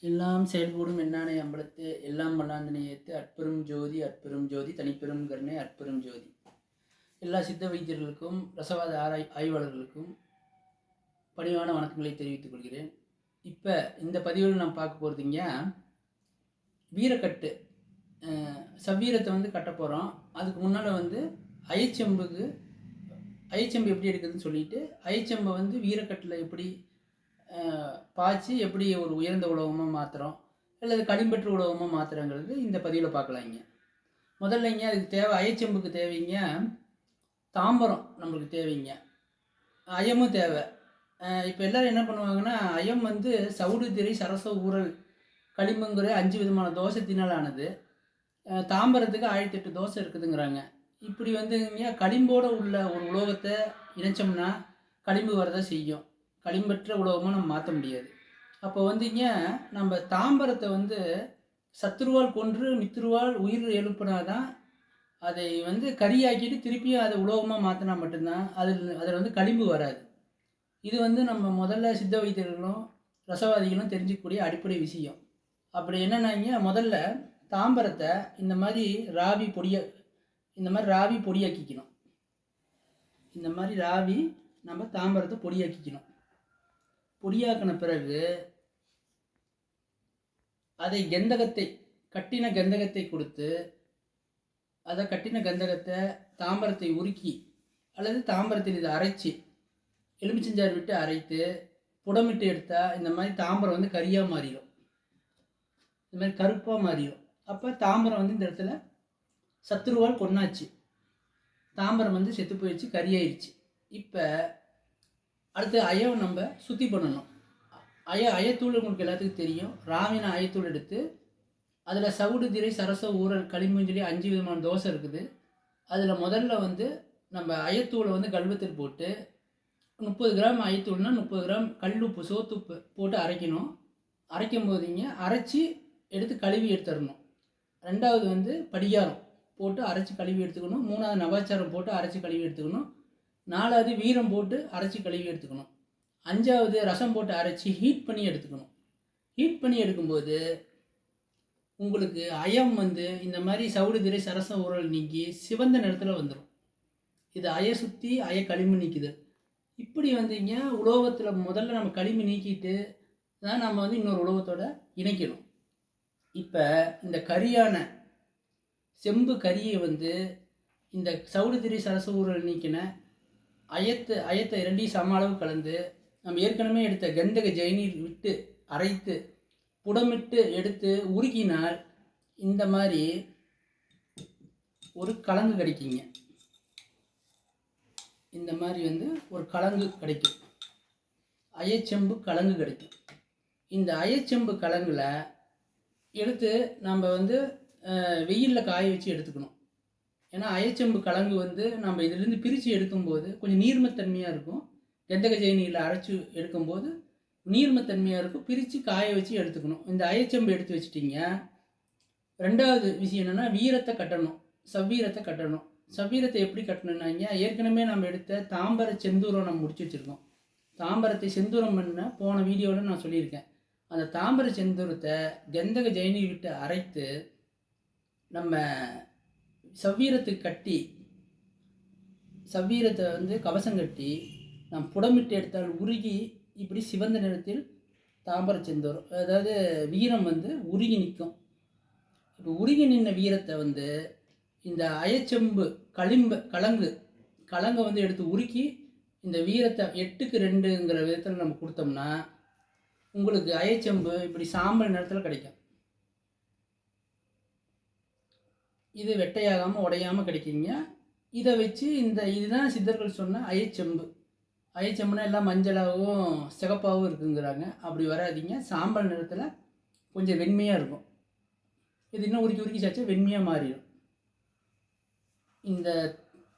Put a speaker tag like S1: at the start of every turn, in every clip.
S1: எல்லாம் செயல்கூடும் என்னானை அம்பலத்து எல்லாம் வல்லாந்தனை ஏத்து அற்பெரும் ஜோதி அற்பெரும் ஜோதி தனிப்பெரும் கருணை அற்பெரும் ஜோதி. எல்லா சித்த வைத்தியர்களுக்கும் ரசவாத ஆய்வாளர்களுக்கும் பணிவான வணக்கங்களை தெரிவித்துக் கொள்கிறேன். இப்போ இந்த பதிவில் நாம் பார்க்க போகிறதுங்க வீரக்கட்டு சவ்வீரத்தை கட்ட போகிறோம். அதுக்கு முன்னால் ஐச்சம்பு எப்படி எடுக்குதுன்னு சொல்லிட்டு ஐச்சம்பை வீரக்கட்டில் எப்படி பாய்ச்சி எப்படி ஒரு உயர்ந்த உலகமாக மாற்றுறோம் அல்லது களிம்பெற்ற உலகமாக மாற்றுறோங்கிறது இந்த பதிவில் பார்க்கலாங்க. முதல்லங்க அதுக்கு தேவை ஐச்சம்புக்கு தேவைங்க தாம்பரம், நம்மளுக்கு தேவைங்க அயமும் தேவை. இப்போ எல்லோரும் என்ன பண்ணுவாங்கன்னா அயம் சவுடு திரை சரச ஊரல் களிம்புங்கிற 5 விதமான தோஷத்தினால் ஆனது. தாம்பரத்துக்கு 1008 தோசை இருக்குதுங்கிறாங்க. இப்படி களிம்போடு உள்ள ஒரு உலோகத்தை இணைச்சோம்னா களிம்பு வரதான் செய்யும். களிம்பற்ற உலோகமாக நம்ம மாற்ற முடியாது. அப்போ நம்ம தாம்பரத்தை சத்துருவால் கொன்று மித்துருவால் உயிர் எழுப்பினாதான் அதை கரியாக்கிட்டு திருப்பியும் அதை உலோகமாக மாற்றினா மட்டும்தான் அதில் களிம்பு வராது. இது நம்ம முதல்ல சித்த வைத்தியர்களும் ரசவாதிகளும் தெரிஞ்சிக்கக்கூடிய அடிப்படை விஷயம். அப்படி என்னன்னாங்க, முதல்ல தாம்பரத்தை இந்த மாதிரி ராவி பொடியாக்கிக்கணும். இந்த மாதிரி ராவி நம்ம தாம்பரத்தை பொடியாக்கிக்கணும். பொடியாக்கின பிறகு அதை கட்டின கந்தகத்தை கொடுத்து அதை கட்டின கந்தகத்தை தாம்பரத்தை உருக்கி அல்லது தாம்பரத்தில் இதை அரைச்சி எலுமிச்சஞ்சாறு விட்டு அரைத்து புடமிட்டு எடுத்தால் இந்த மாதிரி தாம்பரம் கரியாக மாறிடும், இந்த மாதிரி கருப்பாக மாறிடும். அப்போ தாம்பரம் இந்த இடத்துல சத்துருவால் கொன்னாச்சு, தாம்பரம் செத்து போயிடுச்சு, கரியாயிடுச்சு. இப்போ அடுத்து அயம் நம்ம சுத்தி பண்ணணும். அயத்தூள் உங்களுக்கு எல்லாத்துக்கும் தெரியும். ராவின அயத்தூள் எடுத்து அதில் சவுடு திரை சரச ஊரல் களிம்புன்னு சொல்லி 5 விதமான தோசை இருக்குது. அதில் முதல்ல நம்ம அயத்தூளை கல்வத்தில் போட்டு 30 கிராம் அயத்தூள்னா 30 கிராம் கல்லுப்பு சோத்துப்பு போட்டு அரைக்கணும். அரைக்கும் போதுங்க அரைச்சி எடுத்து கழுவி எடுத்துடணும். ரெண்டாவது படிகாரம் போட்டு அரைச்சி கழுவி எடுத்துக்கணும். மூணாவது நவாச்சாரம் போட்டு அரைச்சி கழுவி எடுத்துக்கணும். நாலாவது வீரம் போட்டு அரைச்சி கழுவி எடுத்துக்கணும். அஞ்சாவது ரசம் போட்டு அரைச்சி ஹீட் பண்ணி எடுத்துக்கணும். ஹீட் பண்ணி எடுக்கும்போது உங்களுக்கு அயம் இந்த மாதிரி சவுடு திரை சரச ஊரல் நீக்கி சிவந்த நிறத்தில் வந்துடும். இது சுற்றி களிம்பு நீக்குது. இப்படி உலோகத்தில் முதல்ல நம்ம களிம்பு நீக்கிட்டு தான் நம்ம இன்னொரு உலோகத்தோட இணைக்கணும். இப்போ இந்த கரியான செம்பு கரியை இந்த சவுடு திரை சரச ஊரல் நீக்கின அயத்தை 2 சம அளவு கலந்து நம்ம ஏற்கனவே எடுத்த கந்தக ஜெயநீர் விட்டு அரைத்து புடமிட்டு எடுத்து உருக்கினால் இந்த மாதிரி ஒரு கலங்கு கிடைக்குங்க. இந்த மாதிரி ஒரு கலங்கு கிடைக்கும், அயச்செம்பு கலங்கு கிடைக்கும். இந்த அயச்செம்பு கலங்கில் எடுத்து நம்ம வெயிலில் காய வச்சு எடுத்துக்கணும். ஏன்னா அயச்செம்பு கலங்கு நம்ம இதிலேருந்து பிரித்து எடுக்கும்போது கொஞ்சம் நீர்மத்தன்மையாக இருக்கும். கந்தக ஜெயநீரில் அரைச்சி எடுக்கும்போது நீர்மத்தன்மையாக இருக்கும். பிரித்து காய வச்சு எடுத்துக்கணும். இந்த அயச்செம்பு எடுத்து வச்சிட்டிங்க. ரெண்டாவது விஷயம் என்னென்னா வீரத்தை கட்டணும், சவ்வீரத்தை கட்டணும். சவ்வீரத்தை எப்படி கட்டணுன்னாங்க, ஏற்கனவே நம்ம எடுத்த தாம்பர செந்தூரம் நம்ம முடிச்சு வச்சுருக்கோம். தாம்பரத்தை செந்தூரம் பண்ண போன வீடியோவில் நான் சொல்லியிருக்கேன். அந்த தாம்பர செந்தூரத்தை கந்தக ஜெயநீர் விட்டு அரைத்து நம்ம சவ்வீரத்துக்கு கட்டி சவ்வீரத்தை கவசம் கட்டி நாம் புடமிட்டு எடுத்தால் உருகி இப்படி சிவந்த நிறத்தில் தாம்பர செந்தூரம், அதாவது வீரம் உருகி நிற்கும். இப்போ உருகி நின்ற வீரத்தை இந்த அயச்செம்பு கலங்கை எடுத்து உருக்கி இந்த வீரத்தை 8க்கு 2ங்கிற விதத்தில் நம்ம கொடுத்தோம்னா உங்களுக்கு அயச்செம்பு இப்படி சாம்பல் நிறத்தில் கிடைக்கும். இது வெட்டையாகாமல் உடையாமல் கிடைக்குங்க. இதை வச்சு இதுதான் சித்தர்கள் சொன்ன அயச்செம்பு. அயச்செம்புனா எல்லாம் மஞ்சளாகவும் சிகப்பாகவும் இருக்குங்கிறாங்க. அப்படி வராதிங்க, சாம்பல் நிறத்தில் கொஞ்சம் வெண்மையாக இருக்கும். இது இன்னும் உருக்கி சாச்சா வெண்மையாக மாறிடும். இந்த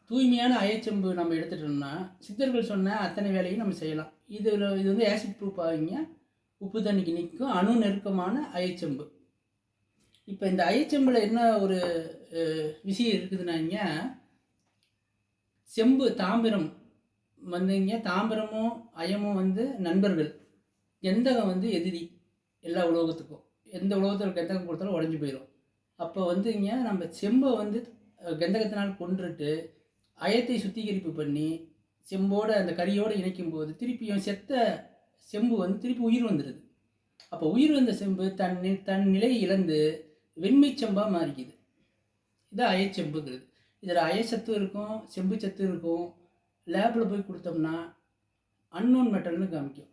S1: தூய்மையான அயச்செம்பு நம்ம எடுத்துட்டோம்னா சித்தர்கள் சொன்ன அத்தனை வேலையும் நம்ம செய்யலாம். இது ஆசிட் ப்ரூஃப் ஆகிங்க, உப்பு தண்ணிக்கு நிற்கும், அணு நெருக்கமான அயச்செம்பு. இப்போ இந்த அயச்செம்பில் என்ன ஒரு விஷயம் இருக்குதுன்னாங்க, செம்பு தாமிரம் தாமிரமும் அயமும் நண்பர்கள், கந்தகம் எதிரி. எல்லா உலோகத்துக்கும். எந்த உலோகத்தில் கந்தகம் கொடுத்தாலும் உடஞ்சி போயிடும். அப்போ வந்துங்க நம்ம செம்பை வந்து கந்தகத்தினால் கொன்றுட்டு அயத்தை சுத்திகரிப்பு பண்ணி செம்போட அந்த கரியோடு இணைக்கும் போது திருப்பியும் செத்த செம்பு வந்து திருப்பி உயிர் வந்துடுது. அப்போ உயிர் வந்த செம்பு தன் நிலையை இழந்து வெண்மை செம்பாக மாறிக்குது. இது அயச்செம்புங்கிறது. இதில் அயச்சத்து இருக்கும், செம்பு சத்து இருக்கும். லேபில் போய் கொடுத்தோம்னா அன்னோன் மெட்டல்னு காமிக்கும்.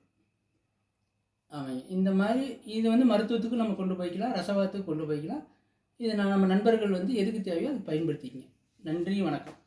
S1: ஆமாங்க. இந்த மாதிரி இது வந்து மருத்துவத்துக்கு நம்ம கொண்டு போய்க்கலாம், ரசவாதத்துக்கு கொண்டு போய்க்கலாம். இது நம்ம நண்பர்கள் வந்து எதுக்கு தேவையோ அதுக்கு பயன்படுத்திக்கங்க. நன்றி, வணக்கம்.